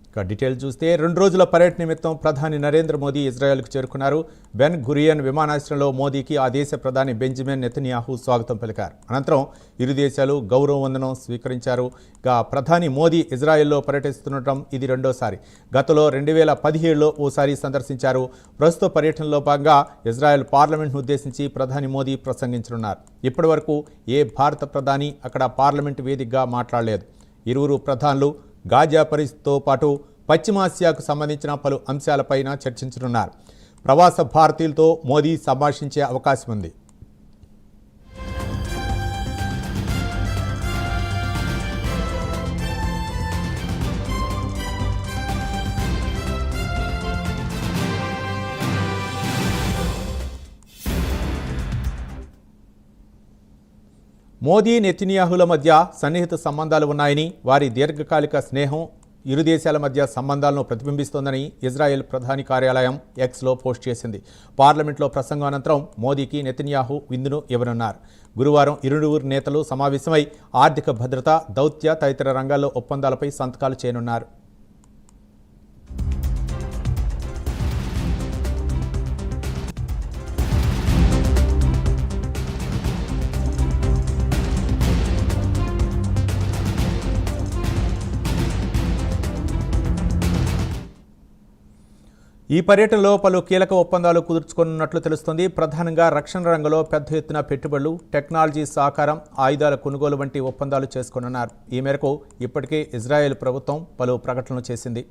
ఇక డీటెయిల్ చూస్తే 2 రోజుల పర్యటన నిమిత్తం ప్రధాని నరేంద్ర మోదీ ఇజ్రాయెల్కు చేరుకున్నారు. బెన్ గురియన్ విమానాశ్రయంలో మోదీకి ఆ దేశ ప్రధాని బెంజమిన్ నెతన్యాహు స్వాగతం పలికారు. అనంతరం ఇరు దేశాలు గౌరవ వందనం స్వీకరించారు. ఇక ప్రధాని మోదీ ఇజ్రాయెల్లో పర్యటిస్తుండటం ఇది రెండోసారి. గతంలో 2017లో ఓసారి సందర్శించారు. ప్రస్తుత పర్యటనలో భాగంగా ఇజ్రాయెల్ పార్లమెంట్ను ఉద్దేశించి ప్రధాని మోదీ ప్రసంగించనున్నారు. ఇప్పటివరకు ఏ భారత ప్రధాని అక్కడ పార్లమెంటు వేదికగా మాట్లాడలేదు. ఇరువురు ప్రధానులు గాజా పరిస్థితితో పాటు పశ్చిమాసియాకు సంబంధించిన పలు అంశాలపైన చర్చించనున్నారు. ప్రవాస భారతీయులతో మోదీ సంభాషించే అవకాశం ఉంది. మోదీ నెతన్యాహుల మధ్య సన్నిహిత సంబంధాలు ఉన్నాయని, వారి దీర్ఘకాలిక స్నేహం ఇరు దేశాల మధ్య సంబంధాలను ప్రతిబింబిస్తోందని ఇజ్రాయెల్ ప్రధాని కార్యాలయం ఎక్స్లో పోస్ట్ చేసింది. పార్లమెంట్లో ప్రసంగం అనంతరం మోదీకి నెతన్యాహు విందును ఇవ్వనున్నారు. గురువారం ఇరువురు నేతలు సమావేశమై ఆర్థిక భద్రత, దౌత్య తదితర రంగాల్లో ఒప్పందాలపై సంతకాలు చేయనున్నారు. ఈ పర్యటనలో పలు కీలక ఒప్పందాలు కుదుర్చుకున్నట్లు తెలుస్తోంది. ప్రధానంగా రక్షణ రంగంలో పెద్ద ఎత్తున పెట్టుబడులు, టెక్నాలజీ సహకారం, ఆయుధాల కొనుగోలు వంటి ఒప్పందాలు చేసుకోనున్నారు. ఈ మేరకు ఇప్పటికే ఇజ్రాయెల్ ప్రభుత్వం పలు ప్రకటనలు చేసింది.